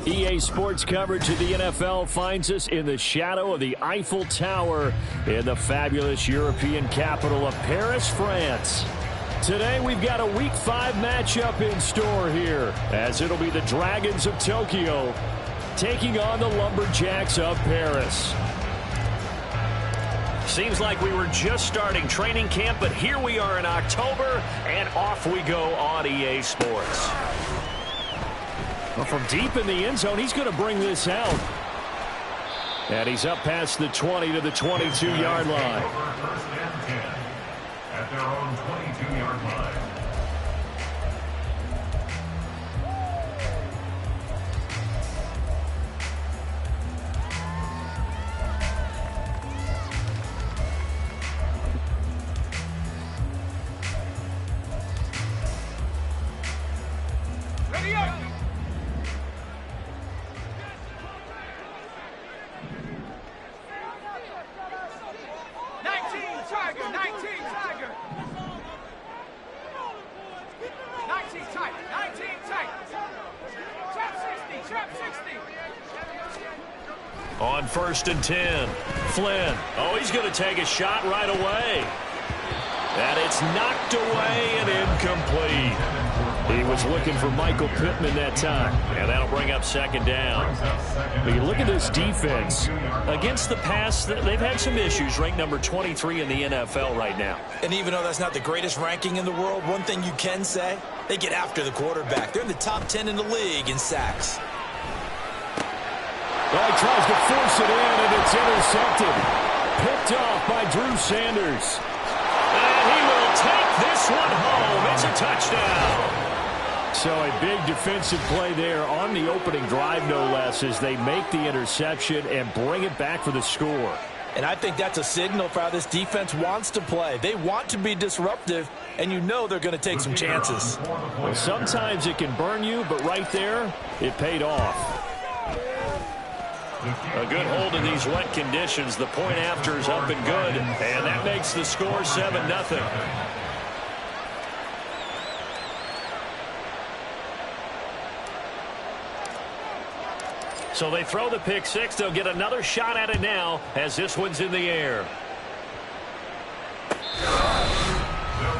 EA Sports coverage of the NFL finds us in the shadow of the Eiffel Tower in the fabulous European capital of Paris, France. Today we've got a Week 5 matchup in store here, as it'll be the Dragons of Tokyo taking on the Lumberjacks of Paris. Seems like we were just starting training camp, but here we are in October, and off we go on EA Sports. Well, from deep in the end zone, he's going to bring this out. And he's up past the 20 to the 22-yard line. First and 10 at their own 22-yard line. Ready up! On 1st and 10, Flynn. Oh, he's going to take a shot right away. And it's knocked away and incomplete. He was looking for Michael Pittman that time. And that'll bring up 2nd down. But you look at this defense. Against the pass, they've had some issues. Ranked number 23 in the NFL right now. And even though that's not the greatest ranking in the world, one thing you can say, they get after the quarterback. They're in the top 10 in the league in sacks. Well, he tries to force it in, and it's intercepted. Picked off by Drew Sanders. And he will take this one home. It's a touchdown. So a big defensive play there on the opening drive, no less, as they make the interception and bring it back for the score. And I think that's a signal for how this defense wants to play. They want to be disruptive, and you know they're going to take some chances. Well, sometimes it can burn you, but right there, it paid off. A good hold in these wet conditions. The point after is up and good, and that makes the score 7-0. So they throw the pick six. They'll get another shot at it now as this one's in the air. They'll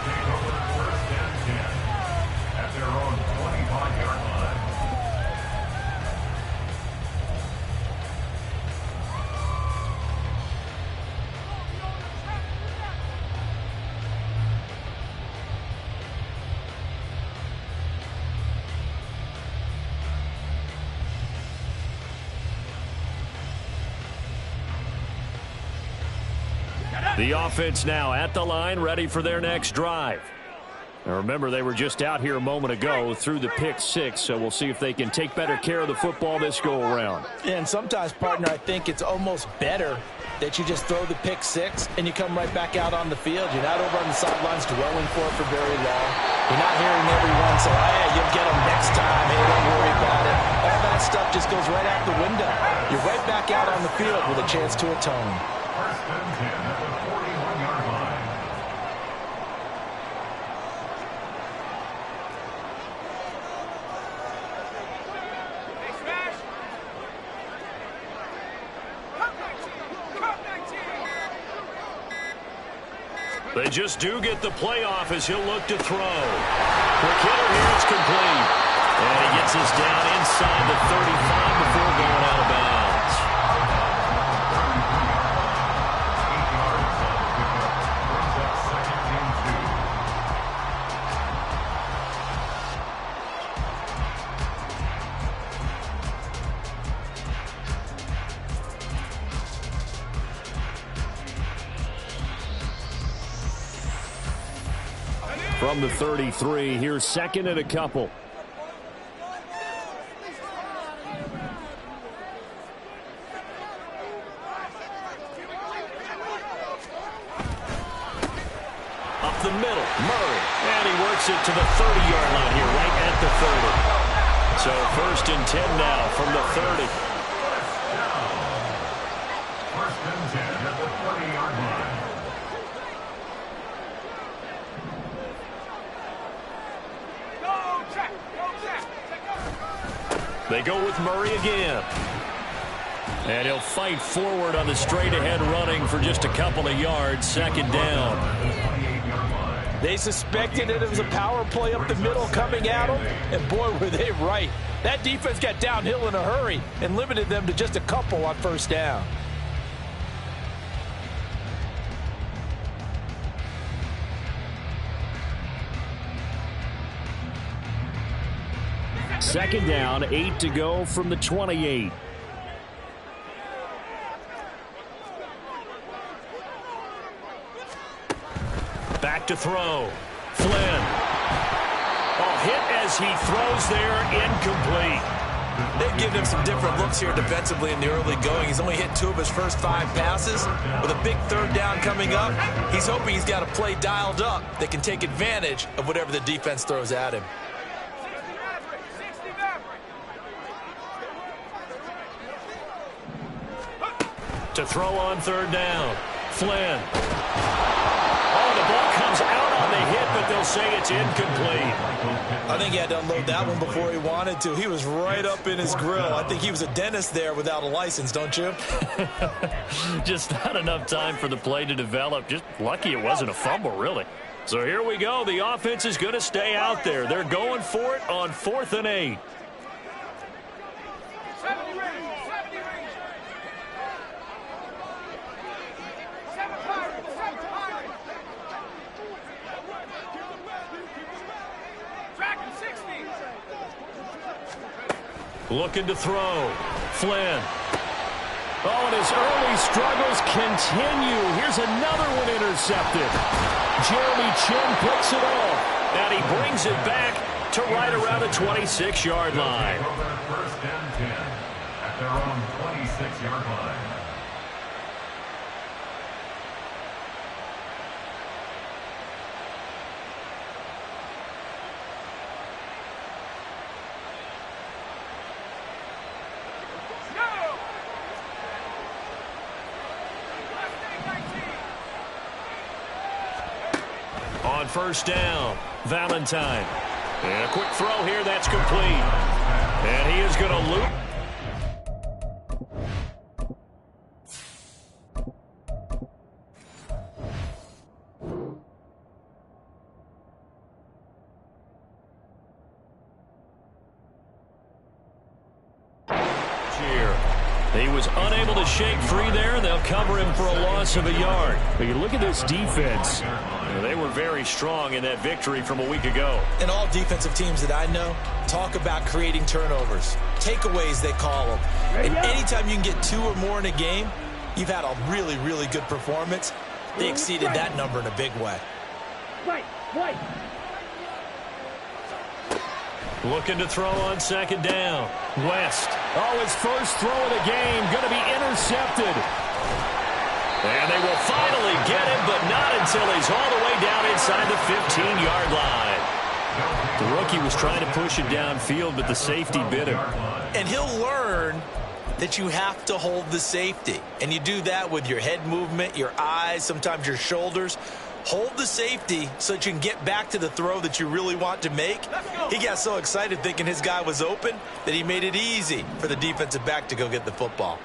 take over 1st and 10 at their own 25-yard line. The offense now at the line, ready for their next drive. Now remember, they were just out here a moment ago through the pick six, so we'll see if they can take better care of the football this go-around. And sometimes, partner, I think it's almost better that you just throw the pick six and you come right back out on the field. You're not over on the sidelines dwelling for it for very long. You're not hearing everyone say, oh, yeah, you'll get them next time. Hey, don't worry about it. All that stuff just goes right out the window. You're right back out on the field with a chance to atone. 1st and 10 at the 41-yard line. They just do get the playoff as he'll look to throw. Quick hitter here, it's complete. And he gets us down inside the 35 before going out of bounds. from the 33. Here's second and a couple. Up the middle, Murray. And he works it to the 30-yard line here, right at the 30. So first and 10 now from the 30. First and 10 at the 30-yard line. They go with Murray again. And he'll fight forward on the straight-ahead running for just a couple of yards. Second down. They suspected that it was a power play up the middle coming at them, and boy, were they right. That defense got downhill in a hurry and limited them to just a couple on first down. Second down, 8 to go from the 28. Back to throw. Flynn. Oh, hit as he throws there, incomplete. They've given him some different looks here defensively in the early going. He's only hit 2 of his first 5 passes. With a big third down coming up, he's hoping he's got a play dialed up that can take advantage of whatever the defense throws at him. To throw on third down. Flynn. Oh, the ball comes out on the hit, but they'll say it's incomplete. I think he had to unload that one before he wanted to. He was right up in his grill. I think he was a dentist there without a license, don't you? Just not enough time for the play to develop. Just lucky it wasn't a fumble, really. So here we go. The offense is going to stay out there. They're going for it on 4th and 8. Looking to throw. Flynn. Oh, and his early struggles continue. Here's another one intercepted. Jeremy Chin picks it off. And he brings it back to right around the 26-yard line. First and 10 at their own 26-yard line. On first down, Valentine. And a quick throw here, that's complete. And he is going to loop. He was unable to shake free there, and they'll cover him for a loss of a yard. But you look at this defense. They were very strong in that victory from a week ago. And all defensive teams that I know talk about creating turnovers. Takeaways, they call them. And anytime you can get 2 or more in a game, you've had a really, really good performance. They exceeded that number in a big way. Right. Looking to throw on second down. West. Oh, his first throw of the game going to be intercepted. And they will finally get him, but not until he's all the way down inside the 15-yard line. The rookie was trying to push it downfield, but the safety bit him. And he'll learn that you have to hold the safety. And you do that with your head movement, your eyes, sometimes your shoulders. Hold the safety so that you can get back to the throw that you really want to make. He got so excited thinking his guy was open that he made it easy for the defensive back to go get the football.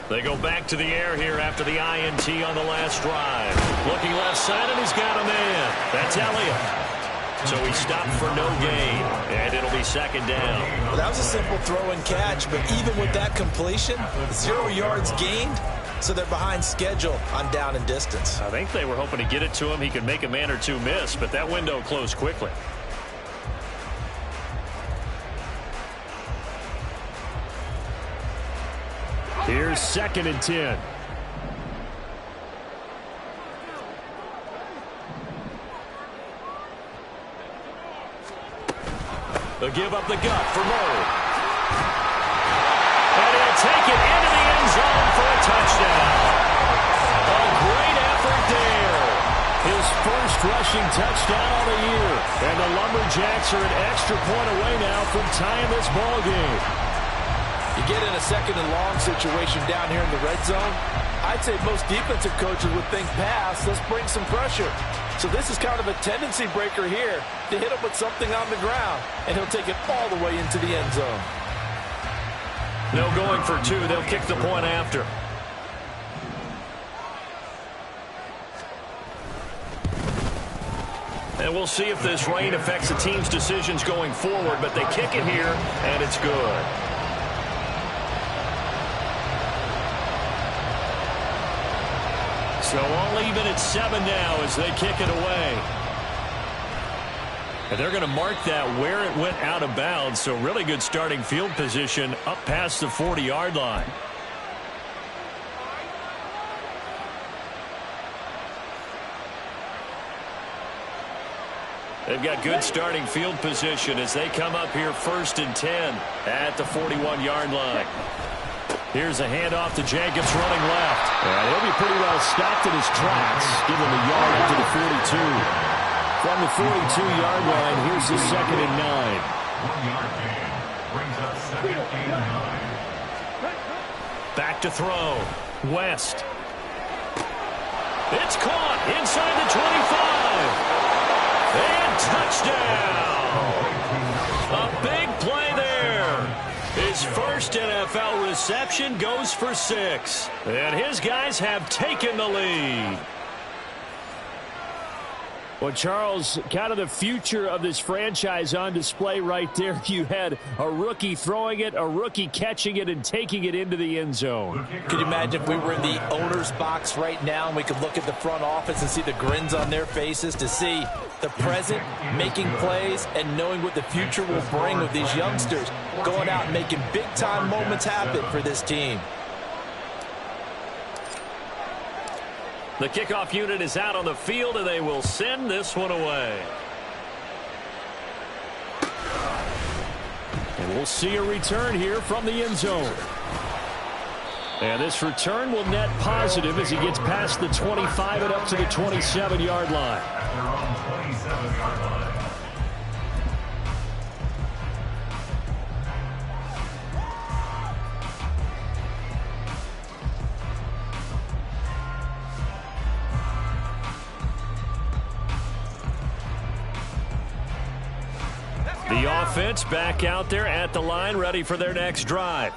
They go back to the air here after the INT on the last drive. Looking left side, and he's got a man. That's Elliott. So he stopped for no gain, and it'll be second down. Well, that was a simple throw and catch, but even with that completion, 0 yards gained, so they're behind schedule on down and distance. I think they were hoping to get it to him. He could make a man or two miss, but that window closed quickly. Here's second and 10. They'll give up the gut for Murray. And he'll take it into the end zone for a touchdown. A great effort there. His first rushing touchdown of the year. And the Lumberjacks are an extra point away now from tying this ball game. You get in a second and long situation down here in the red zone, I'd say most defensive coaches would think pass, let's bring some pressure. So this is kind of a tendency breaker here to hit him with something on the ground, and he'll take it all the way into the end zone. No going for two. They'll kick the point after. And we'll see if this rain affects the team's decisions going forward, but they kick it here, and it's good. So all even at 7 now as they kick it away. And they're going to mark that where it went out of bounds, so really good starting field position up past the 40-yard line. They've got good starting field position as they come up here 1st and 10 at the 41-yard line. Here's a handoff to Jacobs running left. And he'll be pretty well stopped in his tracks. Give him a yard up to the 42. From the 42-yard line, here's the 2nd and 9. 1-yard gain brings up 2nd and 9. Back to throw. West. It's caught inside the 25. And touchdown. A big play there. His first NFL reception goes for 6. And his guys have taken the lead. Well, Charles, kind of the future of this franchise on display right there. You had a rookie throwing it, a rookie catching it, and taking it into the end zone. Could you imagine if we were in the owner's box right now and we could look at the front office and see the grins on their faces, to see the present making plays and knowing what the future will bring with these youngsters going out and making big-time moments happen for this team. The kickoff unit is out on the field, and they will send this one away. And we'll see a return here from the end zone. And this return will net positive as he gets past the 25 and up to the 27-yard line. At their own 27-yard line. The offense back out there at the line, ready for their next drive.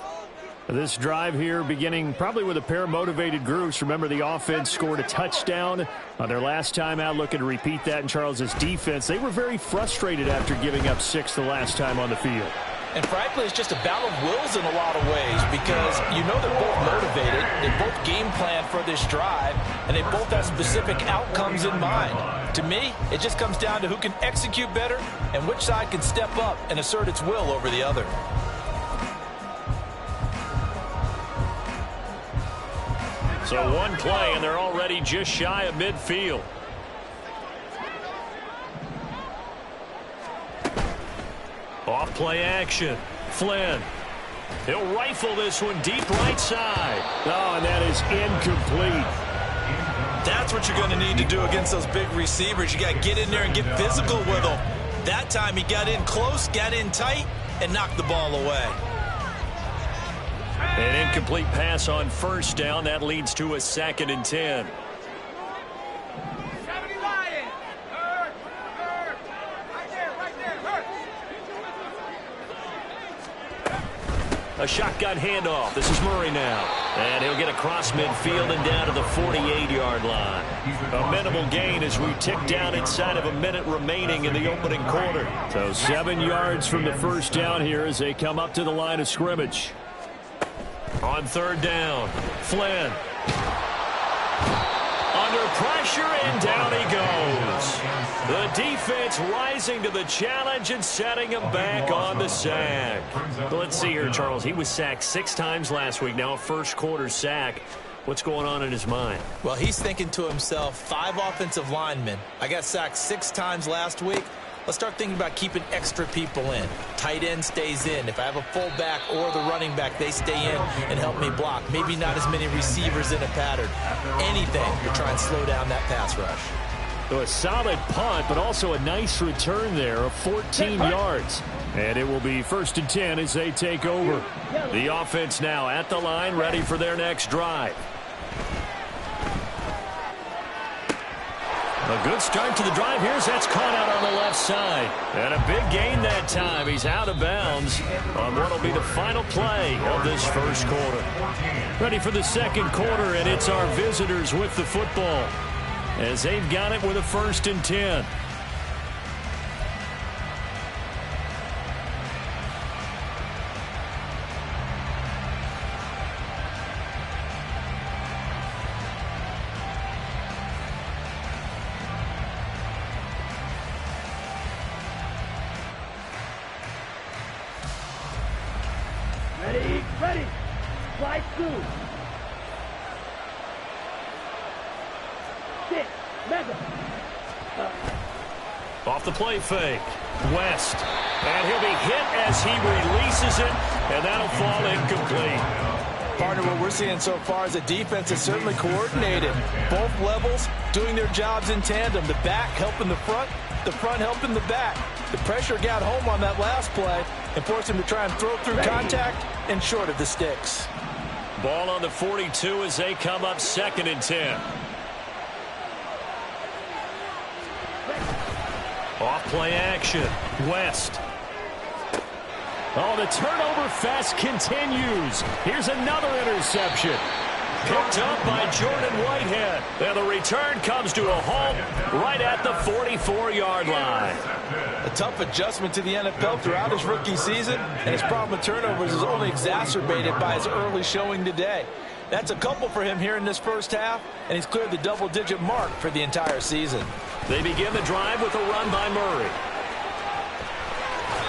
This drive here beginning probably with a pair of motivated groups. Remember, the offense scored a touchdown on their last time out, looking to repeat that in Charles's defense. They were very frustrated after giving up 6 the last time on the field. And frankly, it's just a battle of wills in a lot of ways, because you know they're both motivated, they both game plan for this drive, and they both have specific outcomes in mind. To me, it just comes down to who can execute better and which side can step up and assert its will over the other. So one play, and they're already just shy of midfield. Off play action. Flynn. He'll rifle this one deep right side. Oh, and that is incomplete. That's what you're going to need to do against those big receivers. You got to get in there and get physical with them. That time he got in close, got in tight, and knocked the ball away. An incomplete pass on first down. That leads to a 2nd and 10. A shotgun handoff. This is Murray now. And he'll get across midfield and down to the 48-yard line. A minimal gain as we tick down inside of a minute remaining in the opening quarter. So 7 yards from the first down here as they come up to the line of scrimmage. On 3rd down, Flynn. Under pressure, and down he goes. The defense rising to the challenge and setting him back on the sack. Let's see here, Charles. He was sacked 6 times last week. Now a first-quarter sack. What's going on in his mind? Well, he's thinking to himself, 5 offensive linemen. I got sacked 6 times last week. let's start thinking about keeping extra people in. Tight end stays in. If I have a fullback or the running back, they stay in and help me block. Maybe not as many receivers in a pattern. Anything to try and slow down that pass rush. So a solid punt, but also a nice return there of 14 yards. And it will be 1st and 10 as they take over. The offense now at the line, ready for their next drive. A good start to the drive. That's caught out on the left side. And a big gain that time. He's out of bounds on what will be the final play of this first quarter. Ready for the second quarter, and it's our visitors with the football as they've got it with a 1st and 10. Ready. Slide through. 6. Mega. Off the play fake. West. And he'll be hit as he releases it, and that'll fall incomplete. Partner, what we're seeing so far is the defense is certainly coordinated. Both levels doing their jobs in tandem. The back helping the front helping the back. The pressure got home on that last play and forced him to try and throw through contact and short of the sticks. Ball on the 42 as they come up 2nd and 10. Off play action. West. Oh, the turnover fest continues. Here's another interception. Picked up by Jordan Whitehead. And the return comes to a halt right at the 44-yard line. A tough adjustment to the NFL throughout his rookie season, and his problem with turnovers is only exacerbated by his early showing today. That's a couple for him here in this first half, and he's cleared the double-digit mark for the entire season. They begin the drive with a run by Murray.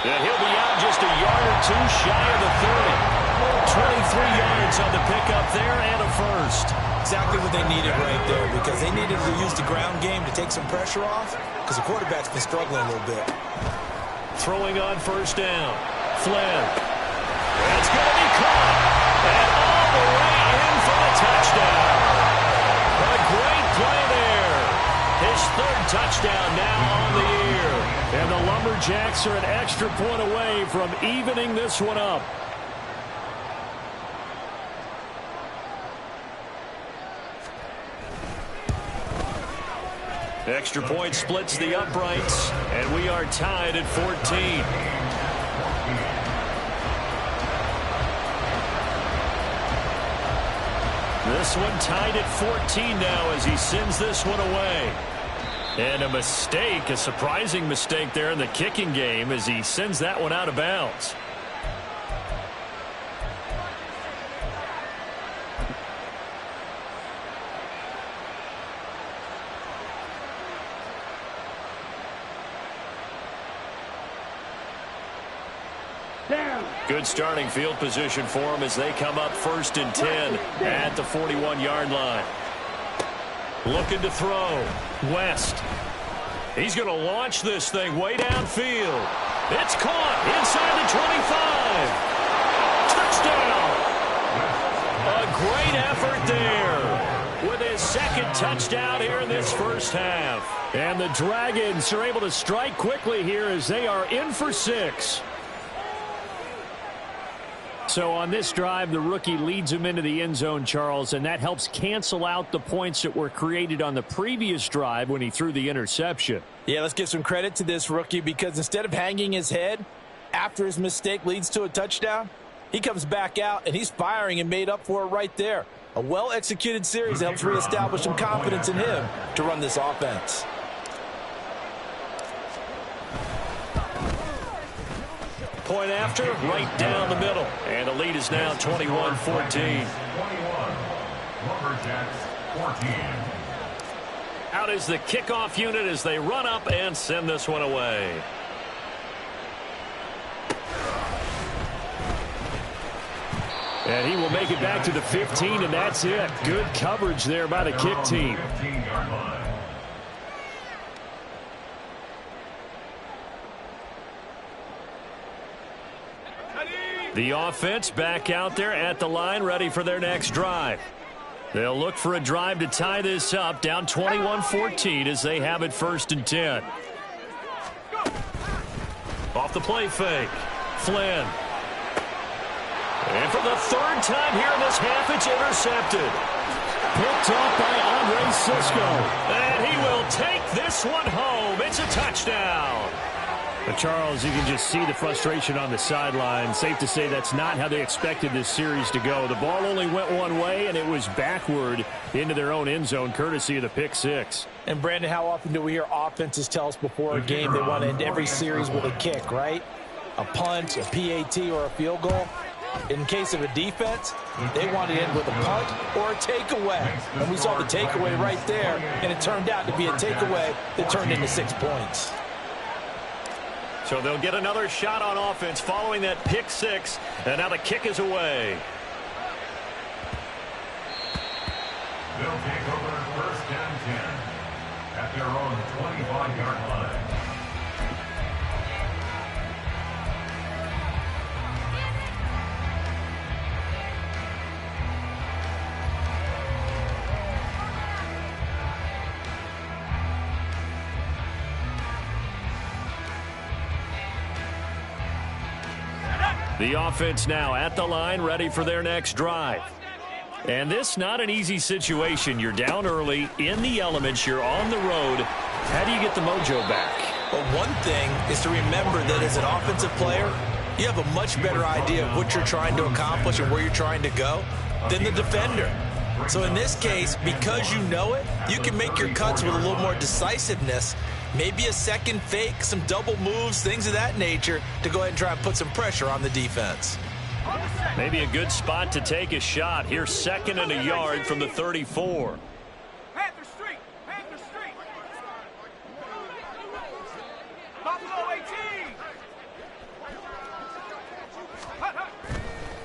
And he'll be out just a yard or two shy of the 30. 23 yards on the pickup there and a first. Exactly what they needed right there, because they needed to use the ground game to take some pressure off, because the quarterback's been struggling a little bit. Throwing on 1st down. Flynn. It's going to be caught. And all the way in for the touchdown. A great play there. His 3rd touchdown now on the year. And the Lumberjacks are an extra point away from evening this one up. Extra point splits the uprights, and we are tied at 14. This one tied at 14 now as he sends this one away. And a mistake, a surprising mistake there in the kicking game as he sends that one out of bounds. Good starting field position for them as they come up 1st and 10 at the 41-yard line. Looking to throw. West. He's going to launch this thing way downfield. It's caught inside the 25. Touchdown. A great effort there with his 2nd touchdown here in this first half. And the Dragons are able to strike quickly here as they are in for 6. So on this drive, the rookie leads him into the end zone, Charles, and that helps cancel out the points that were created on the previous drive when he threw the interception. Yeah, let's give some credit to this rookie, because instead of hanging his head after his mistake leads to a touchdown, he comes back out and he's firing and made up for it right there. A well-executed series that helps reestablish some confidence in him to run this offense. Point after, right down the middle. And the lead is now 21-14. 21. Lumberjacks 14. Out is the kickoff unit as they run up and send this one away. And he will make it back to the 15, and that's it. Good coverage there by the kick team. The offense back out there at the line, ready for their next drive. They'll look for a drive to tie this up, down 21-14 as they have it 1st and 10. Off the play fake. Flynn. And for the 3rd time here in this half, it's intercepted. Picked up by Andre Cisco. And he will take this one home. It's a touchdown. But Charles, you can just see the frustration on the sideline. Safe to say that's not how they expected this series to go. The ball only went one way, and it was backward into their own end zone, courtesy of the pick six. And, Brandon, how often do we hear offenses tell us before a game they want to end every series with a kick, right? A punt, a PAT, or a field goal. In case of a defense, they want to end with a punt or a takeaway. And we saw the takeaway right there, and it turned out to be a takeaway that turned into 6 points. So they'll get another shot on offense following that pick six, and now the kick is away. They'll take over 1st and 10 at their own 25-yard line. The offense now at the line, ready for their next drive. And this not an easy situation. You're down early, in the elements, you're on the road. How do you get the mojo back? Well, one thing is to remember that as an offensive player, you have a much better idea of what you're trying to accomplish and where you're trying to go than the defender. So in this case, because you know it, you can make your cuts with a little more decisiveness. Maybe a second fake, some double moves, things of that nature to go ahead and try and put some pressure on the defense. Maybe a good spot to take a shot. Here's 2nd and a yard from the 34. Panther Street! Panther Street! Buffalo 18!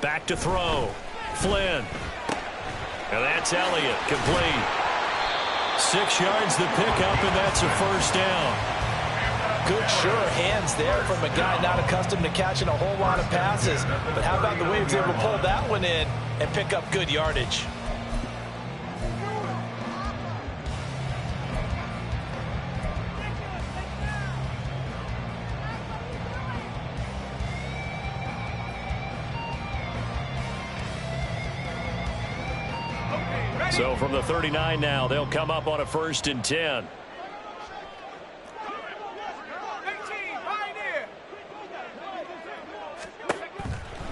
Back to throw. Flynn. And that's Elliott, complete. 6 yards the pickup, and that's a 1st down. Good, sure hands there from a guy not accustomed to catching a whole lot of passes. But how about the way he was able to pull that one in and pick up good yardage? So from the 39 now, they'll come up on a 1st and 10.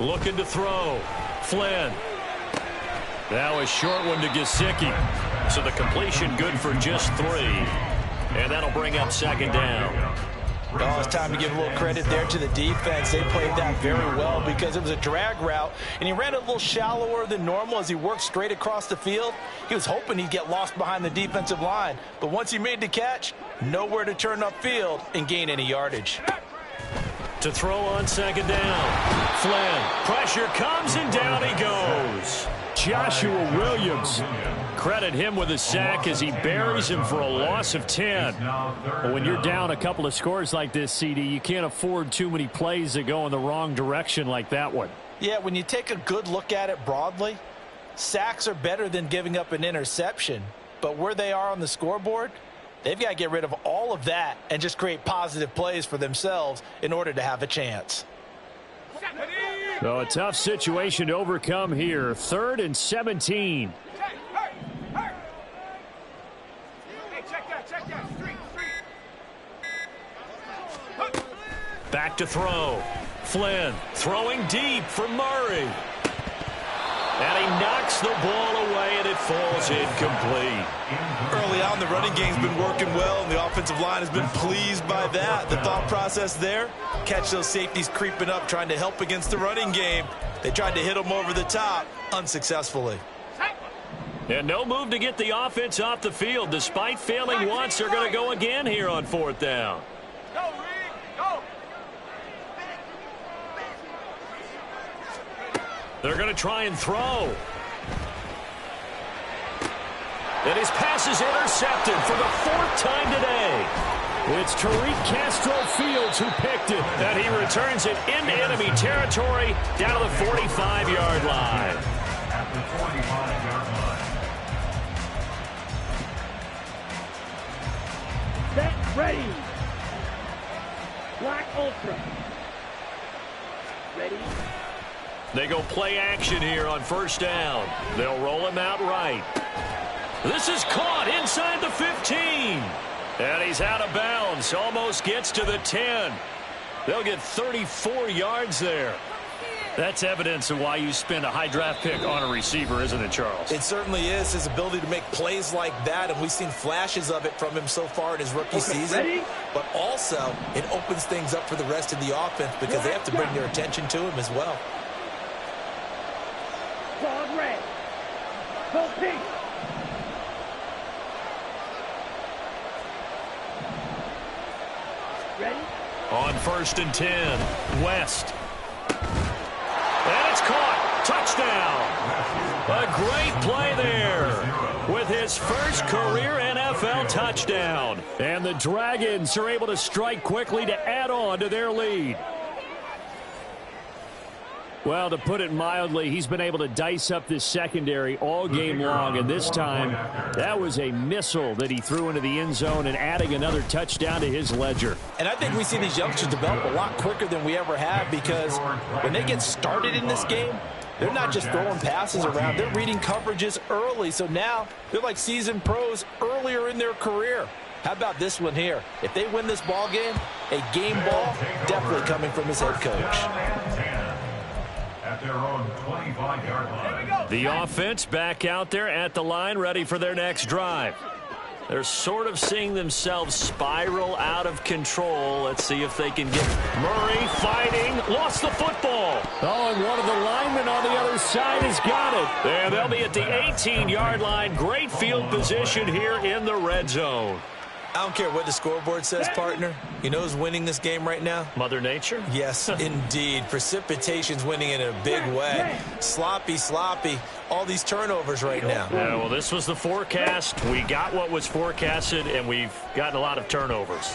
Looking to throw. Flynn. Now a short one to Gesicki. So the completion good for just 3. And that'll bring up 2nd down. Oh, it's time to give a little credit there to the defense. They played that very well because it was a drag route, and he ran a little shallower than normal as he worked straight across the field. He was hoping he'd get lost behind the defensive line, but once he made the catch, nowhere to turn upfield and gain any yardage. To throw on 2nd down. Flynn. Pressure comes, and down he goes. Joshua Williams. Credit him with a sack as he buries him for a loss of 10. But when you're down a couple of scores like this, CD, you can't afford too many plays that go in the wrong direction like that one. Yeah, when you take a good look at it broadly, sacks are better than giving up an interception. But where they are on the scoreboard, they've got to get rid of all of that and just create positive plays for themselves in order to have a chance. So a tough situation to overcome here. 3rd and 17. Back to throw. Flynn throwing deep for Murray. And he knocks the ball away, and it falls incomplete. Early on, the running game's been working well, and the offensive line has been pleased by that. The thought process there, catch those safeties creeping up, trying to help against the running game. They tried to hit them over the top, unsuccessfully. And no move to get the offense off the field. Despite failing once, they're going to go again here on 4th down. Go, Reed, go! They're going to try and throw. And his pass is intercepted for the 4th time today. It's Tariq Castro Fields who picked it. And he returns it into enemy territory down to the 45-yard line. At the 45-yard line. Set, ready. Black Ultra. Ready. They go play action here on first down. They'll roll him out right. This is caught inside the 15. And he's out of bounds. Almost gets to the 10. They'll get 34 yards there. That's evidence of why you spend a high draft pick on a receiver, isn't it, Charles? It certainly is, his ability to make plays like that, and we've seen flashes of it from him so far in his rookie season. Ready? But also, it opens things up for the rest of the offense because they have to bring their attention to him as well. Fog red. Go pink. Ready? On 1st and 10, West. And it's caught. Touchdown. A great play there with his first career NFL touchdown. And the Dragons are able to strike quickly to add on to their lead. Well, to put it mildly, he's been able to dice up this secondary all game long, and this time that was a missile that he threw into the end zone and adding another touchdown to his ledger. And I think we see these youngsters develop a lot quicker than we ever have because when they get started in this game, they're not just throwing passes around. They're reading coverages early, so now they're like seasoned pros earlier in their career. How about this one here? If they win this ball game, a game ball definitely coming from his head coach. At their own 25-yard line. The offense back out there at the line, ready for their next drive. They're sort of seeing themselves spiral out of control. Let's see if they can get Murray fighting. Lost the football. Oh, and one of the linemen on the other side has got it. And they'll be at the 18-yard line. Great field position here in the red zone. I don't care what the scoreboard says, partner. You know who's winning this game right now? Mother Nature? Yes, indeed. Precipitation's winning in a big way. Sloppy, sloppy. All these turnovers right now. Yeah, well, this was the forecast. We got what was forecasted, and we've gotten a lot of turnovers.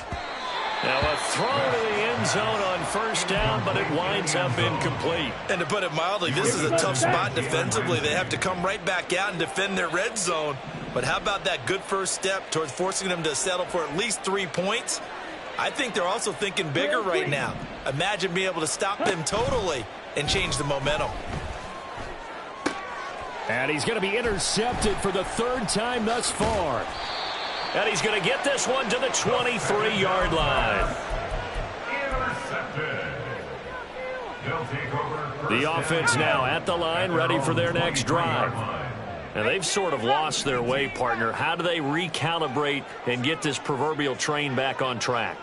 Now a throw to the end zone on first down, but it winds up incomplete. And to put it mildly, this is a tough spot defensively. They have to come right back out and defend their red zone. But how about that good first step towards forcing them to settle for at least 3 points? I think they're also thinking bigger right now. Imagine being able to stop them totally and change the momentum. And he's going to be intercepted for the 3rd time thus far. And he's going to get this one to the 23-yard line. Intercepted. They'll take over. The offense now at the line, ready for their next drive. And they've sort of lost their way, partner. How do they recalibrate and get this proverbial train back on track?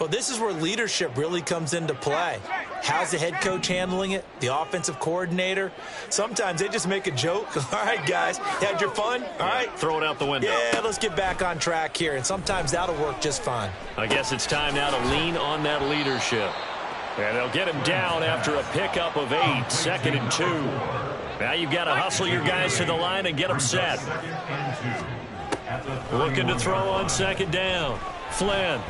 Well, this is where leadership really comes into play. How's the head coach handling it? The offensive coordinator? Sometimes they just make a joke. All right, guys, you had your fun? All right. Throw it out the window. Yeah, let's get back on track here. And sometimes that'll work just fine. I guess it's time now to lean on that leadership. And they'll get him down after a pickup of 8, 2nd and 2. Now you've got to hustle your guys to the line and get them set. Looking to throw on 2nd down. Flynn.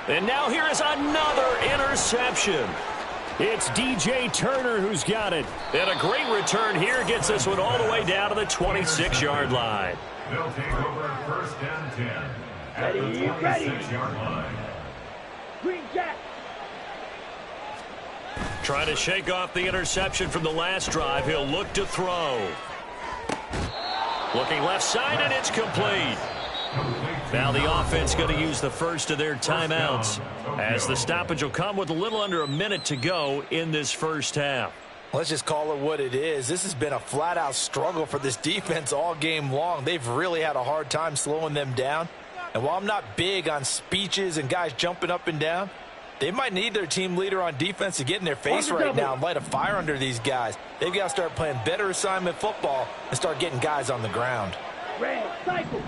And now here is another interception. It's DJ Turner who's got it. And a great return here gets this one all the way down to the 26-yard line. They'll take over 1st and 10 at the 26-yard line. Green Jack. Trying to shake off the interception from the last drive. He'll look to throw. Looking left side, and it's complete. Now the offense going to use the first of their timeouts as the stoppage will come with a little under a minute to go in this first half. Let's just call it what it is. This has been a flat-out struggle for this defense all game long. They've really had a hard time slowing them down. And while I'm not big on speeches and guys jumping up and down, they might need their team leader on defense to get in their face right now and light a fire under these guys. They've got to start playing better assignment football and start getting guys on the ground. Red cycle.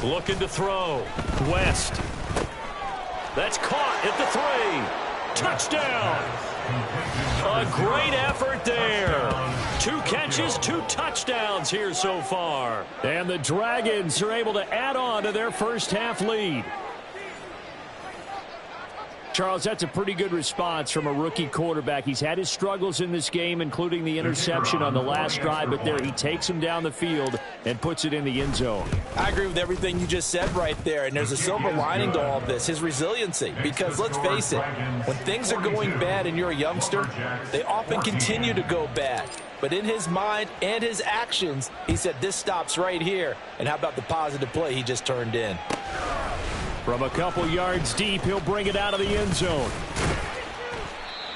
Looking to throw. West. That's caught at the 3. Touchdown. A great effort there. 2 catches, 2 touchdowns here so far. And the Dragons are able to add on to their first half lead. Charles, that's a pretty good response from a rookie quarterback. He's had his struggles in this game, including the interception on the last drive, but there he takes him down the field and puts it in the end zone. I agree with everything you just said right there, and there's a silver lining to all of this, his resiliency. Because let's face it, when things are going bad and you're a youngster, they often continue to go bad. But in his mind and his actions, he said, this stops right here. And how about the positive play he just turned in? From a couple yards deep, he'll bring it out of the end zone.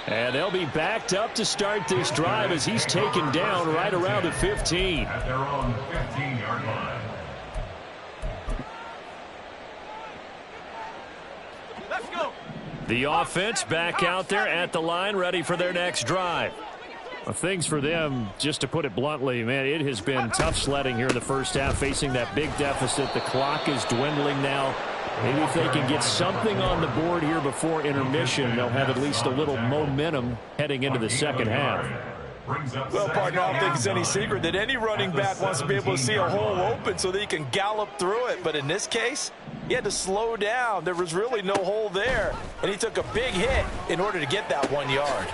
And they'll be backed up to start this drive as he's taken down right around the 15. At their own 15-yard line. Let's go. The offense back out there at the line, ready for their next drive. Well, things for them, just to put it bluntly, man, it has been tough sledding here in the first half, facing that big deficit. The clock is dwindling now. Maybe if they can get something on the board here before intermission, they'll have at least a little momentum heading into the second half. Well, partner, I don't think it's any secret that any running back wants to be able to see a hole open so that he can gallop through it. But in this case, he had to slow down. There was really no hole there, and he took a big hit in order to get that 1 yard.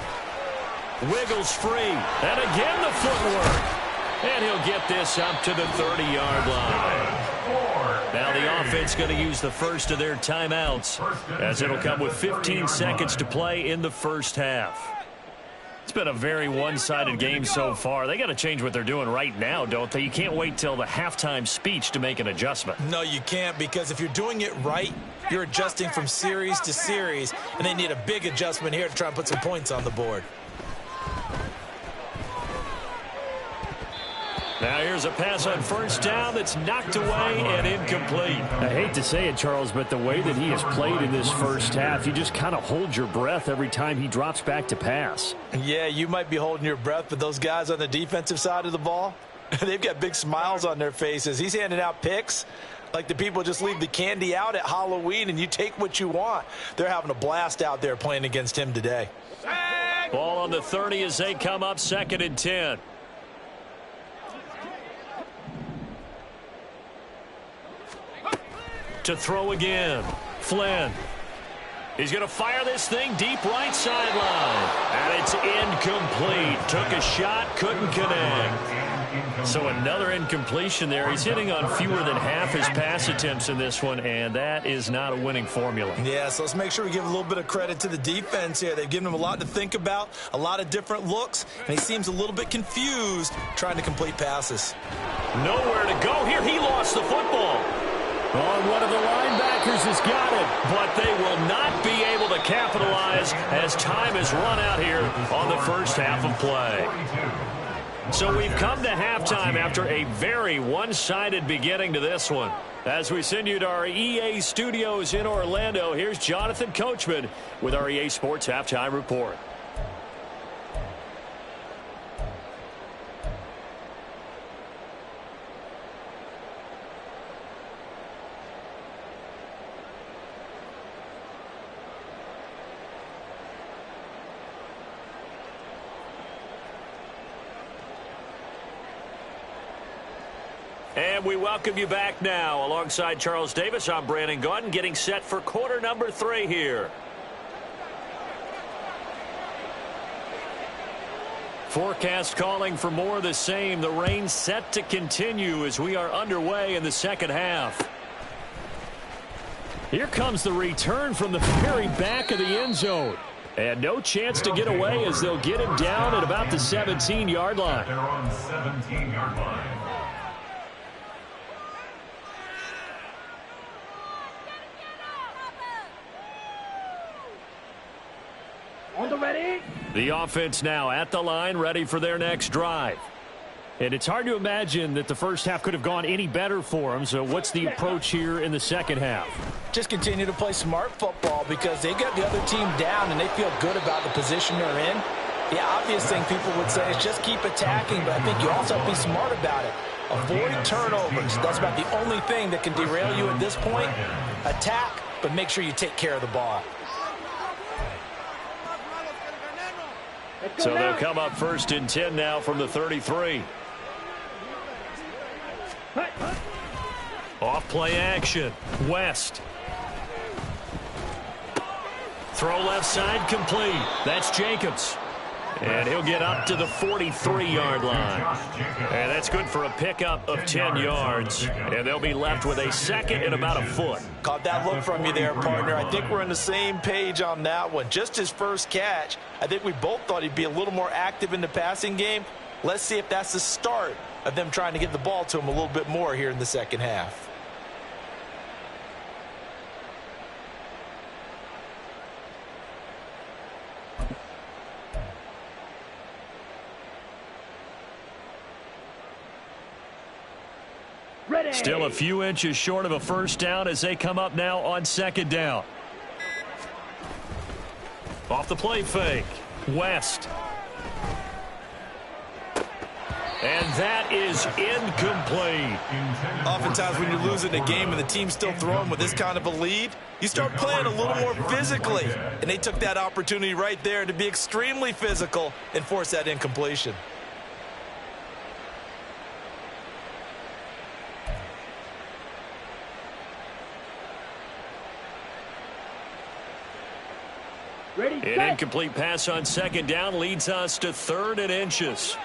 Wiggles free. And again the footwork. And he'll get this up to the 30-yard line. Now the offense going to use the first of their timeouts, as it'll come with 15 seconds to play in the first half. It's been a very one-sided game so far. They got to change what they're doing right now, don't they? You can't wait till the halftime speech to make an adjustment. No, you can't, because if you're doing it right, you're adjusting from series to series, and they need a big adjustment here to try and put some points on the board. Now here's a pass on first down that's knocked away and incomplete. I hate to say it, Charles, but the way that he has played in this first half, you just kind of hold your breath every time he drops back to pass. Yeah, you might be holding your breath, but those guys on the defensive side of the ball, they've got big smiles on their faces. He's handing out picks like the people just leave the candy out at Halloween and you take what you want. They're having a blast out there playing against him today. Ball on the 30 as they come up 2nd and 10. To throw again. Flynn. He's going to fire this thing deep right sideline. And it's incomplete. Took a shot, couldn't connect. So another incompletion there. He's hitting on fewer than half his pass attempts in this one, and that is not a winning formula. Yeah, so let's make sure we give a little bit of credit to the defense here. They've given him a lot to think about, a lot of different looks, and he seems a little bit confused trying to complete passes. Nowhere to go here. He lost the football. Oh, one of the linebackers has got it. But they will not be able to capitalize as time has run out here on the first half of play. So we've come to halftime after a very one-sided beginning to this one. As we send you to our EA studios in Orlando, here's Jonathan Coachman with our EA Sports Halftime Report. And we welcome you back now. Alongside Charles Davis, I'm Brandon Gaudin, getting set for quarter number 3 here. Forecast calling for more of the same. The rain set to continue as we are underway in the second half. Here comes the return from the very back of the end zone. And no chance to get away as they'll get him down at about the 17-yard line. They're on 17-yard line. On the ready. The offense now at the line, ready for their next drive. And it's hard to imagine that the first half could have gone any better for them. So what's the approach here in the second half? Just continue to play smart football because they got the other team down and they feel good about the position they're in. The obvious thing people would say is just keep attacking, but I think you also have to be smart about it. Avoid turnovers. That's about the only thing that can derail you at this point. Attack, but make sure you take care of the ball. So they'll come up 1st and 10 now from the 33. Off play action. West. Throw left side complete. That's Jacobs. And he'll get up to the 43-yard line. And that's good for a pickup of 10 yards. And they'll be left with a second and about a foot. Caught that look from you there, partner. I think we're on the same page on that one. Just his first catch. I think we both thought he'd be a little more active in the passing game. Let's see if that's the start of them trying to get the ball to him a little bit more here in the second half. Ready. Still a few inches short of a first down as they come up now on 2nd down. Off the play fake. West. And that is incomplete. Oftentimes when you're losing a game and the team's still throwing with this kind of a lead, you start playing a little more physically. And they took that opportunity right there to be extremely physical and force that incompletion. Ready, An set. incomplete pass on 2nd down leads us to 3rd and inches.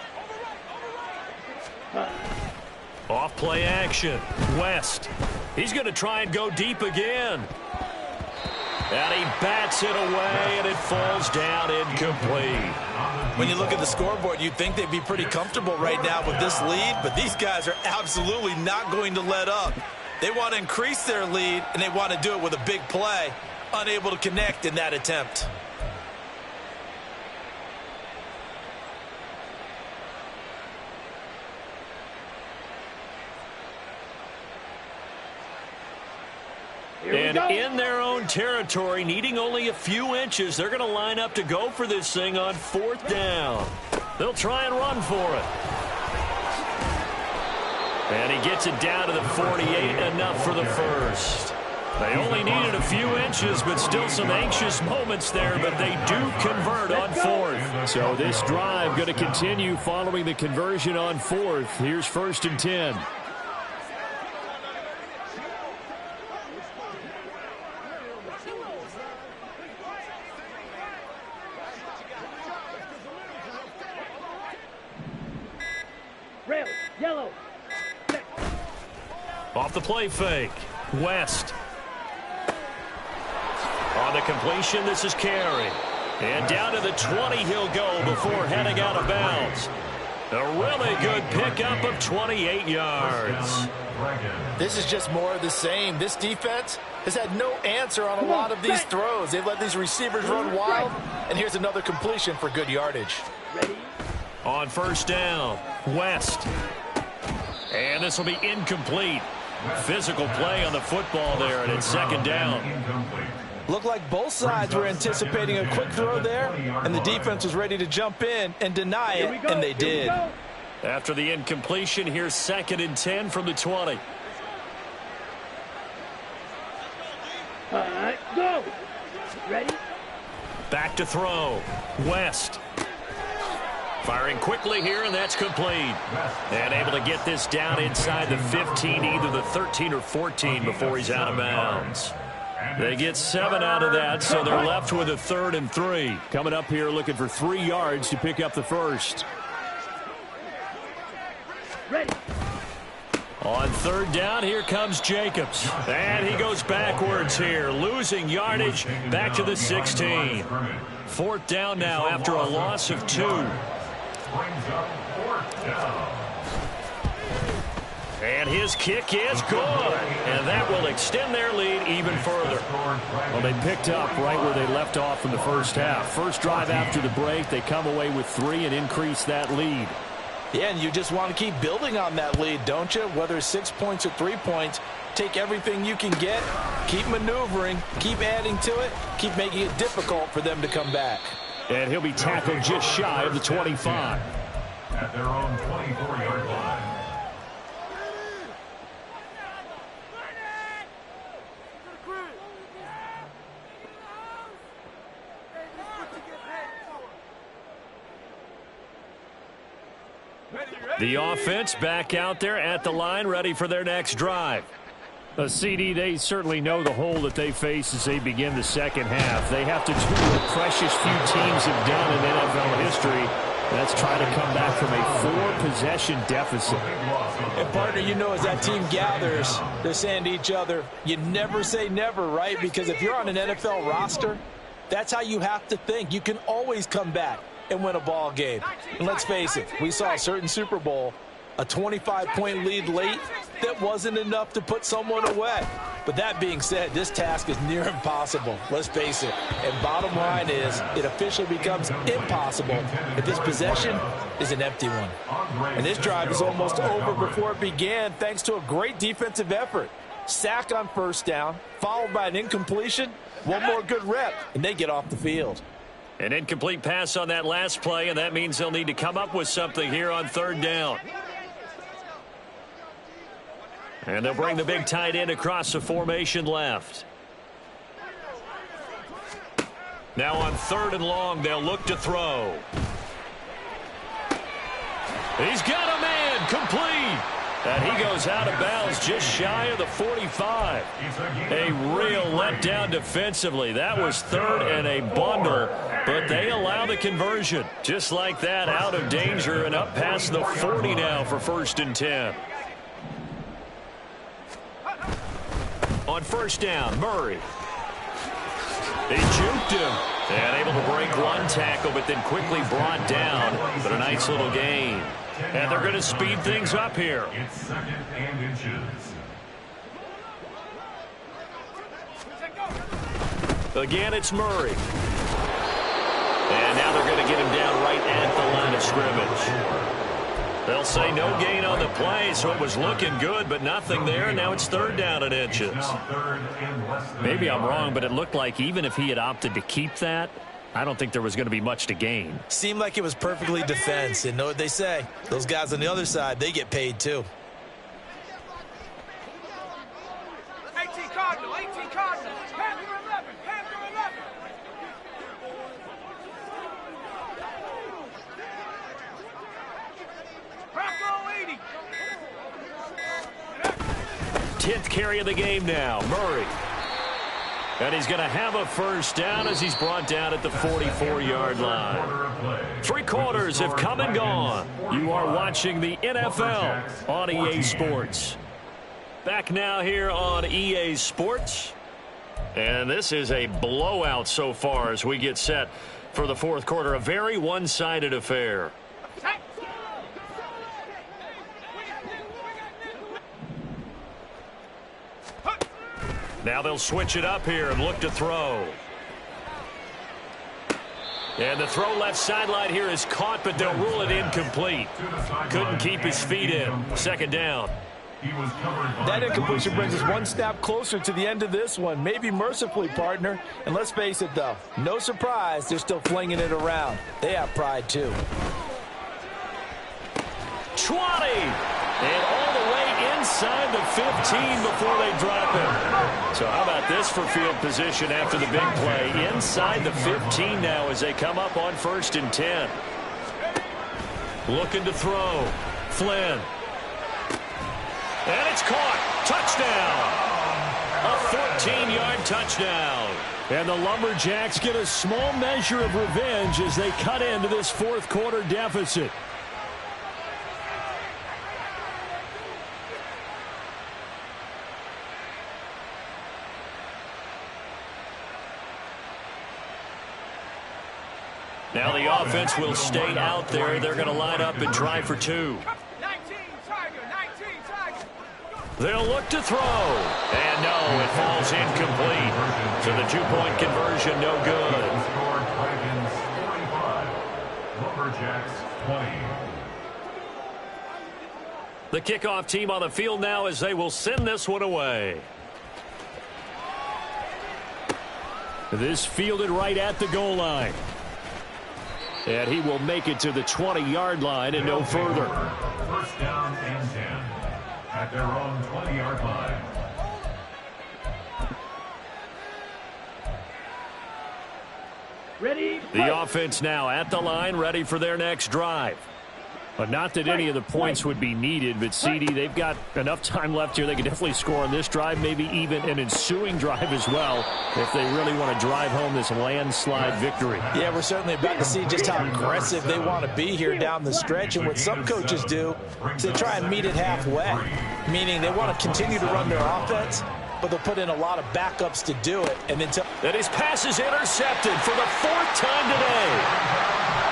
Off play action. West. He's going to try and go deep again. And he bats it away, and it falls down incomplete. When you look at the scoreboard, you'd think they'd be pretty comfortable right now with this lead, but these guys are absolutely not going to let up. They want to increase their lead, and they want to do it with a big play. Unable to connect in that attempt. And in their own territory, needing only a few inches, they're going to line up to go for this thing on 4th down. They'll try and run for it. And he gets it down to the 48, enough for the first. They only needed a few inches, but still some anxious moments there, but they do convert on 4th. So this drive going to continue following the conversion on 4th. Here's 1st and 10. Rail, yellow. Off the play fake. West. On the completion, this is Carey. And down to the 20 he'll go before heading out of bounds. A really good pickup of 28 yards. This is just more of the same. This defense has had no answer on a lot of these throws. They've let these receivers run wild, and here's another completion for good yardage. Ready. On 1st down, West. And this will be incomplete. Physical play on the football there, and it's 2nd down. Looked like both sides were anticipating a quick throw there, and the defense was ready to jump in and deny it, and they did. After the incompletion, here's 2nd and 10 from the 20. All right, go. Ready. Back to throw. West. Firing quickly here, and that's complete. And able to get this down inside the 15, either the 13 or 14 before he's out of bounds. They get 7 out of that, so they're left with a 3rd and 3. Coming up here looking for 3 yards to pick up the first. Ready. On 3rd down, here comes Jacobs. And he goes backwards here, losing yardage back to the 16. 4th down now after a loss of 2. Brings up 4th down. And his kick is good. And that will extend their lead even further. Well, they picked up right where they left off in the first half. First drive after the break, they come away with 3 and increase that lead. Yeah, and you just want to keep building on that lead, don't you? Whether it's 6 points or 3 points, take everything you can get, keep maneuvering, keep adding to it, keep making it difficult for them to come back. And he'll be tackled just shy of the 25. At their own 24-yard line. The offense back out there at the line, ready for their next drive. CD, they certainly know the hole that they face as they begin the second half. They have to do what precious few teams have done in NFL history. That's try to come back from a 4-possession deficit. And, partner, you know, as that team gathers, they're saying to each other, you never say never, right? Because if you're on an NFL roster, that's how you have to think. You can always come back and win a ball game. And let's face it, we saw a certain Super Bowl, a 25-point lead late, that wasn't enough to put someone away. But that being said, this task is near impossible. Let's face it. And bottom line is, it officially becomes impossible if this possession is an empty one. And this drive is almost over before it began, thanks to a great defensive effort. Sack on first down, followed by an incompletion, one more good rep, and they get off the field. An incomplete pass on that last play, and that means they'll need to come up with something here on third down. And they'll bring the big tight end across the formation left. Now on third and long, they'll look to throw. He's got a man, complete. And he goes out of bounds just shy of the 45. A real letdown defensively. That was third and a bundle, but they allow the conversion. Just like that, out of danger and up past the 40 now for 1st and 10. On first down, Murray. They juked him. And able to break one tackle, but then quickly brought down. But a nice little gain. And they're going to speed things up here. It's 2nd and inches. Again, it's Murray. And now they're going to get him down right at the line of scrimmage. They'll say no gain on the play, so it was looking good, but nothing there. Now it's 3rd down and inches. Maybe I'm wrong, but it looked like even if he had opted to keep that, I don't think there was going to be much to gain. Seemed like it was perfectly defense, and know what they say. Those guys on the other side, they get paid too. 18 Cardinal, 18 Cardinal. Panther 11, Panther 11. Bronco 80. 10th carry of the game now, Murray. And he's going to have a first down as he's brought down at the 44-yard line. 3 quarters have come and gone. You are watching the NFL on EA Sports. Back now here on EA Sports. And this is a blowout so far as we get set for the 4th quarter. A very one-sided affair. Now they'll switch it up here and look to throw. And the throw left sideline here is caught, but they'll rule it incomplete. Couldn't keep his feet in. 2nd down. That incompletion brings us one step closer to the end of this one. Maybe mercifully, partner. And let's face it, though. No surprise, they're still flinging it around. They have pride, too. 20. And all the way inside the 15 before they drop him. So how about this for field position after the big play? Inside the 15 now as they come up on 1st and 10. Looking to throw. Flynn. And it's caught. Touchdown. A 14-yard touchdown. And the Lumberjacks get a small measure of revenge as they cut into this 4th quarter deficit. Now the offense will stay out there. They're going to line up and try for 2. 19 Tiger, 19 Tiger. They'll look to throw. And no, it falls incomplete. So the 2-point conversion, no good. Titans 45, Lumberjacks 20. The kickoff team on the field now as they will send this one away. This fielded right at the goal line. And he will make it to the 20-yard line and no further. 1st down and 10 at their own 20-yard line. Ready? The offense now at the line, ready for their next drive. But not that any of the points would be needed, but CD, they've got enough time left here. They can definitely score on this drive, maybe even an ensuing drive as well, if they really want to drive home this landslide victory. Yeah, we're certainly about to see just how aggressive they want to be here down the stretch. And what some coaches do is they try and meet it halfway, meaning they want to continue to run their offense, but they'll put in a lot of backups to do it. And then and his pass is intercepted for the 4th time today.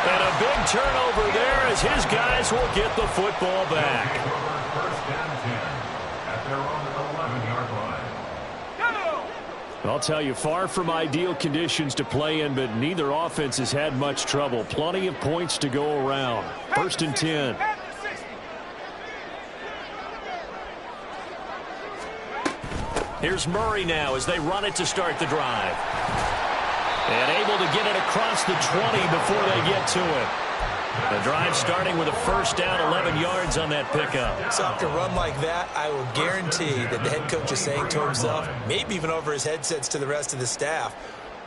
And a big turnover there as his guys will get the football back. First and 10 at their own 11-yard line. I'll tell you, far from ideal conditions to play in, but neither offense has had much trouble. Plenty of points to go around. 1st and 10. Here's Murray now as they run it to start the drive. And able to get it across the 20 before they get to it. The drive starting with a 1st down, 11 yards on that pickup. So after a run like that, I will guarantee that the head coach is saying to himself, maybe even over his headsets to the rest of the staff,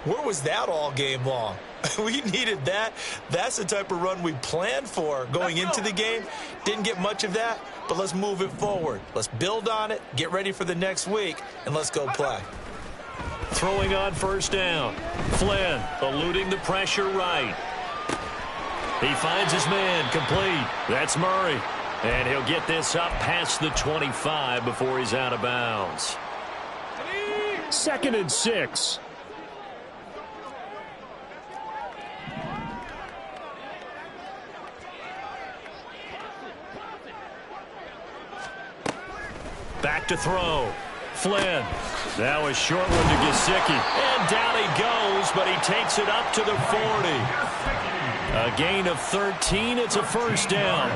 where was that all game long? We needed that. That's the type of run we planned for going into the game. Didn't get much of that, but let's move it forward. Let's build on it, get ready for the next week, and let's go play. Throwing on 1st down. Flynn eluding the pressure right. He finds his man complete. That's Murray. And he'll get this up past the 25 before he's out of bounds. 2nd and 6. Back to throw. Flynn. That was short one to Gesicki. And down he goes, but he takes it up to the 40. A gain of 13. It's a 1st down.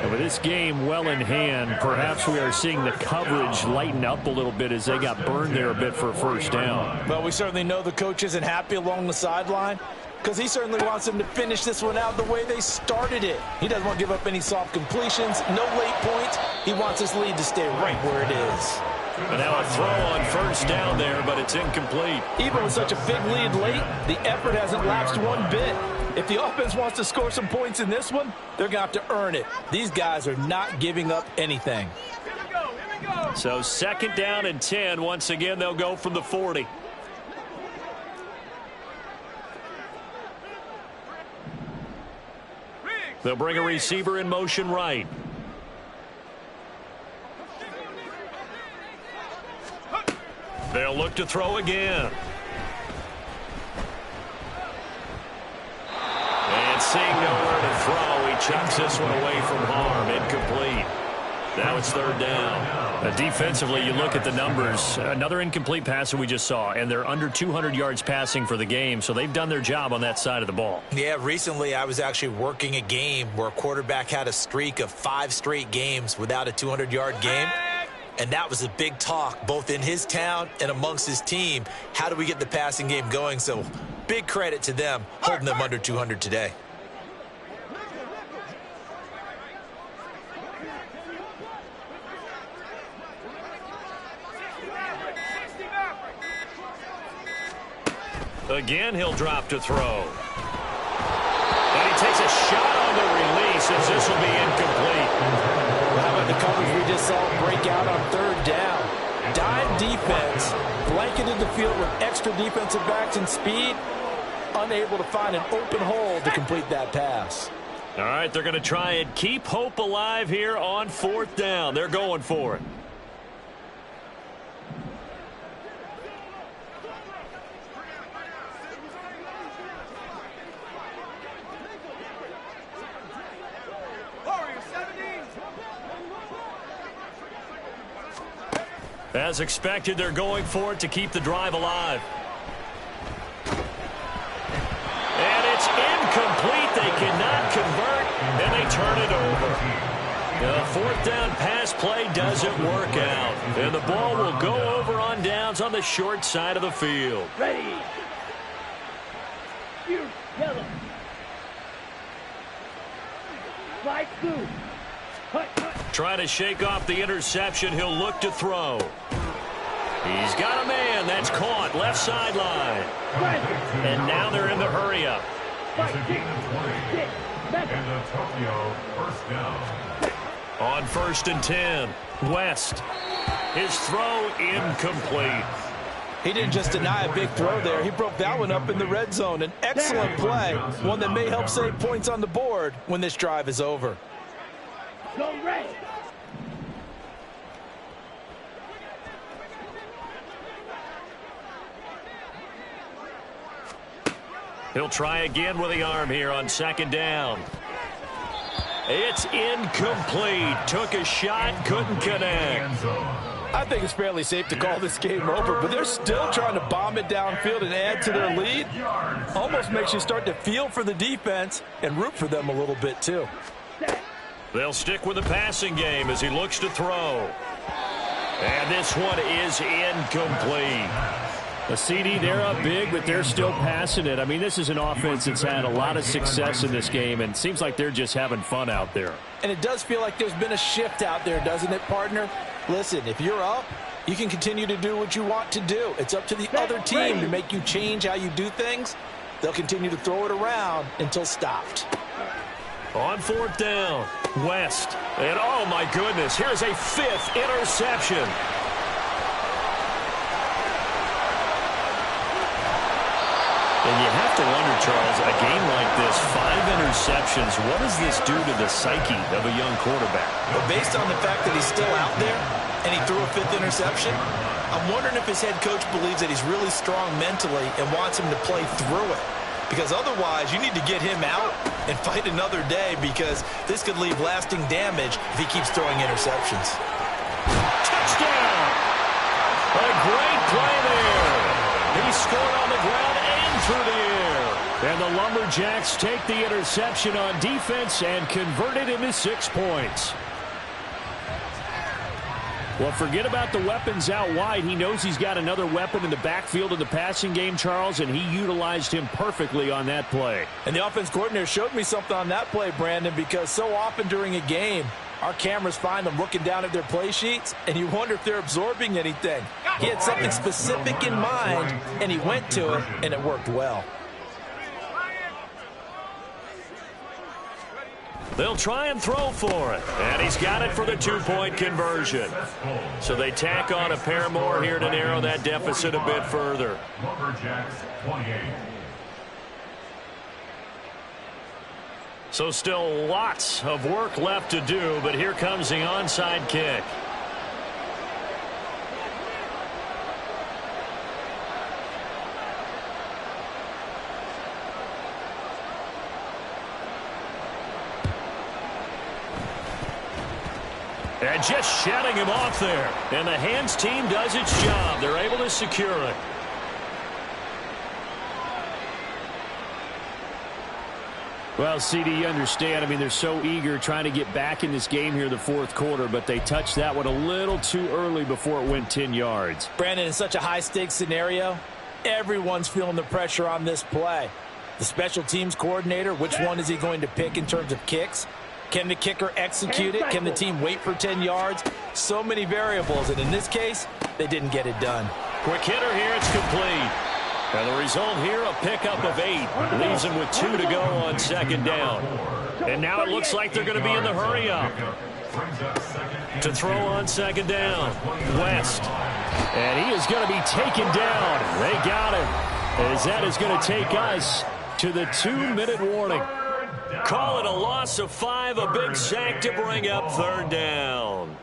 And with this game well in hand, perhaps we are seeing the coverage lighten up a little bit as they got burned there a bit for a 1st down. Well, we certainly know the coach isn't happy along the sideline because he certainly wants them to finish this one out the way they started it. He doesn't want to give up any soft completions, no late points. He wants his lead to stay right where it is. And now a throw on 1st down there, but it's incomplete. Even with such a big lead late, the effort hasn't lapsed one bit. If the offense wants to score some points in this one, they're going to have to earn it. These guys are not giving up anything. Here we go. So 2nd down and 10. Once again, they'll go from the 40. They'll bring a receiver in motion right. They'll look to throw again. And seeing nowhere to throw, he chucks this one away from harm. Incomplete. Now it's 3rd down. Defensively, you look at the numbers. Another incomplete pass that we just saw, and they're under 200 yards passing for the game, so they've done their job on that side of the ball. Yeah, recently I was actually working a game where a quarterback had a streak of 5 straight games without a 200-yard game. And that was a big talk, both in his town and amongst his team. How do we get the passing game going? So big credit to them, holding them under 200 today. Again, he'll drop to throw. And he takes a shot on the release as this will be incomplete. How about the coverage we just saw break out on 3rd down? Dime defense, blanketed the field with extra defensive backs and speed, unable to find an open hole to complete that pass. All right, they're going to try and keep hope alive here on 4th down. They're going for it. As expected, they're going for it to keep the drive alive. And it's incomplete. They cannot convert, and they turn it over. The 4th down pass play doesn't work out. And the ball will go over on downs on the short side of the field. Ready. You, yellow. Slide through. Trying to shake off the interception. He'll look to throw. He's got a man. That's caught. Left sideline. And now they're in the hurry-up. And the Tokyo first down. On 1st and 10, West. His throw incomplete. He didn't just deny a big throw there. He broke that one up in the red zone. An excellent play, one that may help save points on the board when this drive is over. Go red. He'll try again with the arm here on 2nd down. It's incomplete. Took a shot, couldn't connect. I think it's fairly safe to call this game over, but they're still trying to bomb it downfield and add to their lead. Almost makes you start to feel for the defense and root for them a little bit too. They'll stick with the passing game as he looks to throw. And this one is incomplete. A CD, they're up big, but they're still passing it. I mean, this is an offense that's had a lot of success in this game, and it seems like they're just having fun out there. And it does feel like there's been a shift out there, doesn't it, partner? Listen, if you're up, you can continue to do what you want to do. It's up to the other team to make you change how you do things. They'll continue to throw it around until stopped. On 4th down, West. And oh my goodness, here's a 5th interception. And you have to wonder, Charles, a game like this, 5 interceptions, what does this do to the psyche of a young quarterback? But based on the fact that he's still out there and he threw a 5th interception, I'm wondering if his head coach believes that he's really strong mentally and wants him to play through it. Because otherwise, you need to get him out and fight another day, because this could leave lasting damage if he keeps throwing interceptions. Touchdown! A great play there. He scored on the ground and through the air. And the Lumberjacks take the interception on defense and convert it into 6 points. Well, forget about the weapons out wide. He knows he's got another weapon in the backfield of the passing game, Charles, and he utilized him perfectly on that play. And the offense coordinator showed me something on that play, Brandon, because so often during a game, our cameras find them looking down at their play sheets, and you wonder if they're absorbing anything. He had something specific in mind, and he went to it, and it worked well. They'll try and throw for it. And he's got it for the 2-point conversion. So they tack on a pair more here to narrow that deficit a bit further. Lumberjacks 28. So still lots of work left to do, but here comes the onside kick. And just shutting him off there. And the hands team does its job. They're able to secure it. Well, CD, you understand. I mean, they're so eager trying to get back in this game here in the 4th quarter, but they touched that one a little too early before it went 10 yards. Brandon, in such a high-stakes scenario, everyone's feeling the pressure on this play. The special teams coordinator, which one is he going to pick in terms of kicks? Can the kicker execute it? Can the team wait for 10 yards? So many variables, and in this case, they didn't get it done. Quick hitter here, it's complete. And the result here, a pickup of 8. Leaves him with 2 to go on 2nd down. And now it looks like they're going to be in the hurry-up. To throw on 2nd down, West. And he is going to be taken down. They got him. As that is going to take us to the 2-minute warning. Call it a loss of 5, a big sack to bring up 3rd down.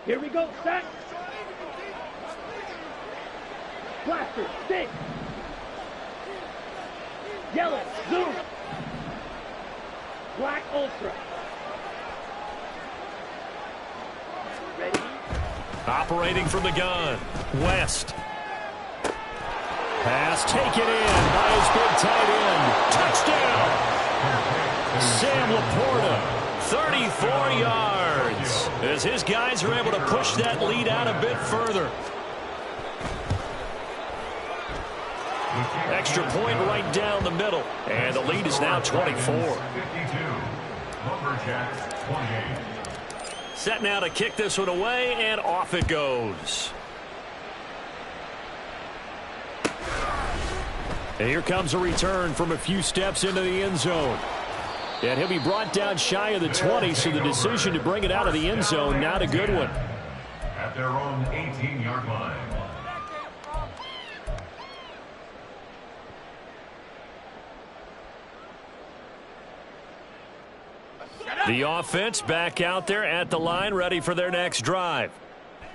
Here we go, set. Blaster, 6. Yellow, zoom. Black, ultra. Ready? Operating from the gun, West. Pass taken in by his big tight end. Touchdown! Sam Laporta, 34 yards. As his guys are able to push that lead out a bit further. Extra point right down the middle. And the lead is now 24. 52. Lumberjacks 28. Set now to kick this one away, and off it goes. And here comes a return from a few steps into the end zone. And he'll be brought down shy of the 20, so the decision to bring it out of the end zone, not a good one. At their own 18-yard line. The offense back out there at the line, ready for their next drive.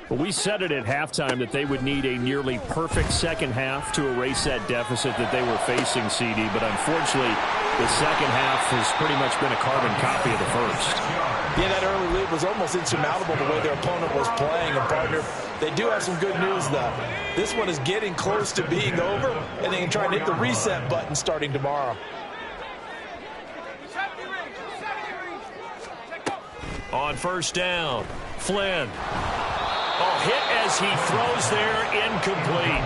Well, we said it at halftime that they would need a nearly perfect second half to erase that deficit that they were facing, CD. But unfortunately, the second half has pretty much been a carbon copy of the first. Yeah, that early lead was almost insurmountable the way their opponent was playing. And, partner, they do have some good news, though. This one is getting close to being over, and they can try and hit the reset button starting tomorrow. On first down, Flynn. Oh, hit as he throws there, incomplete.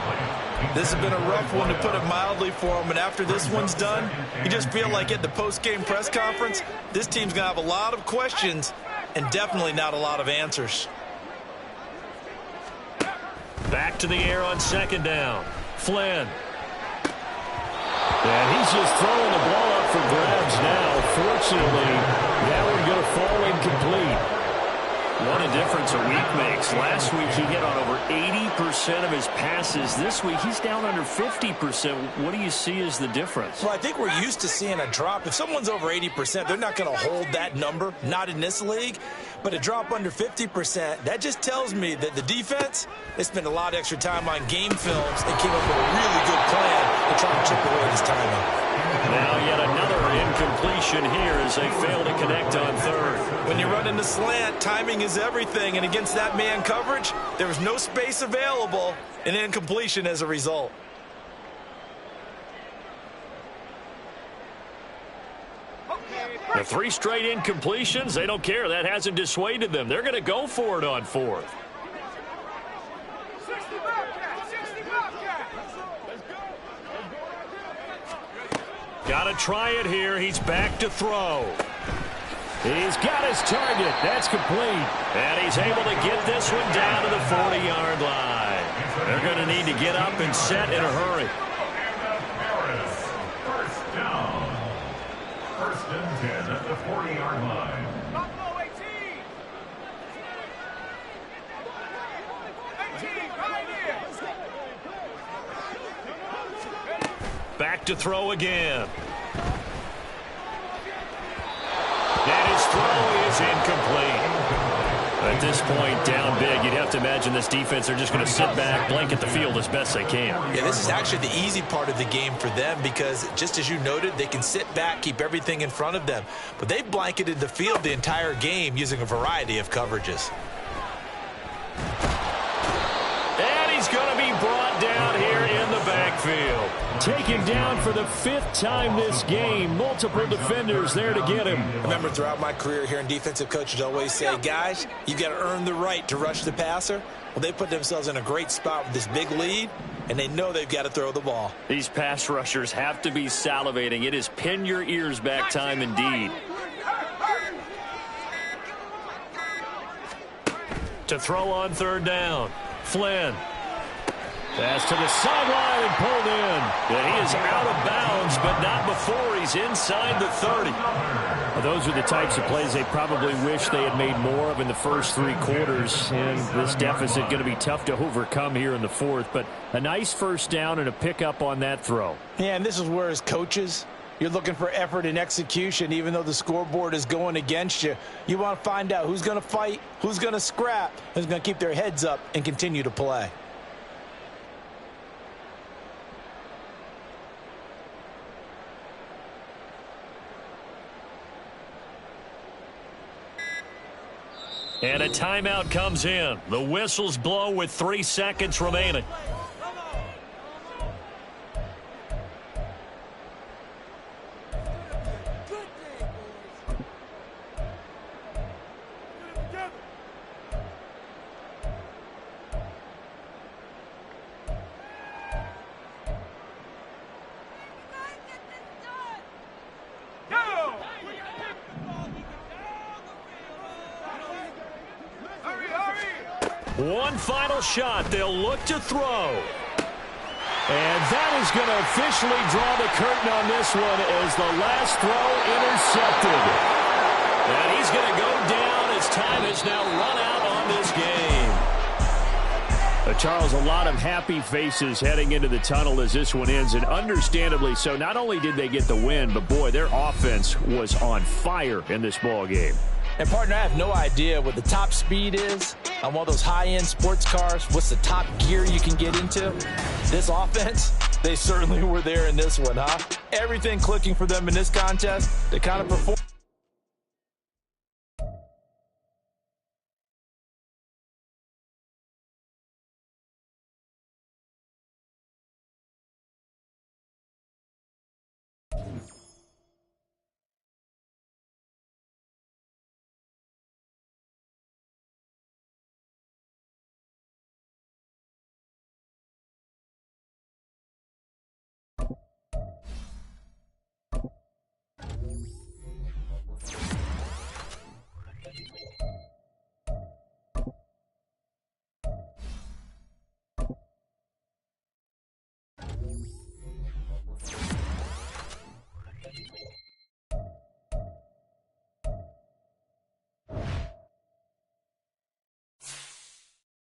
This has been a rough one, to put it mildly, for him. And after this one's done, you just feel like at the post-game press conference, this team's going to have a lot of questions and definitely not a lot of answers. Back to the air on second down. Flynn. And he's just throwing the ball up for grabs now. Fortunately, that one going to fall incomplete. What a difference a week makes. Last week he hit on over 80% of his passes. This week he's down under 50%. What do you see as the difference? Well, I think we're used to seeing a drop. If someone's over 80%, they're not going to hold that number, not in this league. But a drop under 50%, that just tells me that the defense, they spent a lot of extra time on game films and came up with a really good plan to try and chip away this timing. Now yet another incompletion here as they fail to connect on third. When you run into slant, timing is everything, and against that man coverage, there was no space available, and incompletion as a result. The 3 straight incompletions, they don't care. That hasn't dissuaded them. They're going to go for it on fourth. 60 Bobcats! 60 Bobcats! Got to try it here. He's back to throw. He's got his target. That's complete. And he's able to get this one down to the 40-yard line. They're going to need to get up and set in a hurry. First down. First and 10 at the 40-yard line. Buffalo 18! 18, right here! Back to throw again. And his throw is incomplete. At this point, down big, you'd have to imagine this defense, they're just going to sit back, blanket the field as best they can. Yeah, this is actually the easy part of the game for them because, just as you noted, they can sit back, keep everything in front of them. But they've blanketed the field the entire game using a variety of coverages. And he's going to be brought down here in the backfield. Taken down for the 5th time this game. Multiple defenders there to get him. I remember throughout my career here in defensive coaches always say, guys, you got to earn the right to rush the passer. Well, they put themselves in a great spot with this big lead, and they know they've got to throw the ball. These pass rushers have to be salivating. It is pin your ears back time indeed. To throw on third down. Flynn. Pass to the sideline and pulled in. And he is out of bounds, but not before he's inside the 30. Well, those are the types of plays they probably wish they had made more of in the first 3 quarters. And this deficit going to be tough to overcome here in the 4th. But a nice first down and a pickup on that throw. Yeah, and this is where, as coaches, you're looking for effort and execution. Even though the scoreboard is going against you, you want to find out who's going to fight, who's going to scrap, who's going to keep their heads up and continue to play. And a timeout comes in. The whistles blow with 3 seconds remaining. One final shot. They'll look to throw. And that is going to officially draw the curtain on this one as the last throw intercepted. And he's going to go down as time has now run out on this game. Charles, a lot of happy faces heading into the tunnel as this one ends, and understandably so. Not only did they get the win, but boy, their offense was on fire in this ball game. And partner, I have no idea what the top speed is on one of those high-end sports cars. What's the top gear you can get into? This offense, they certainly were there in this one, huh? Everything clicking for them in this contest. They kind of performed.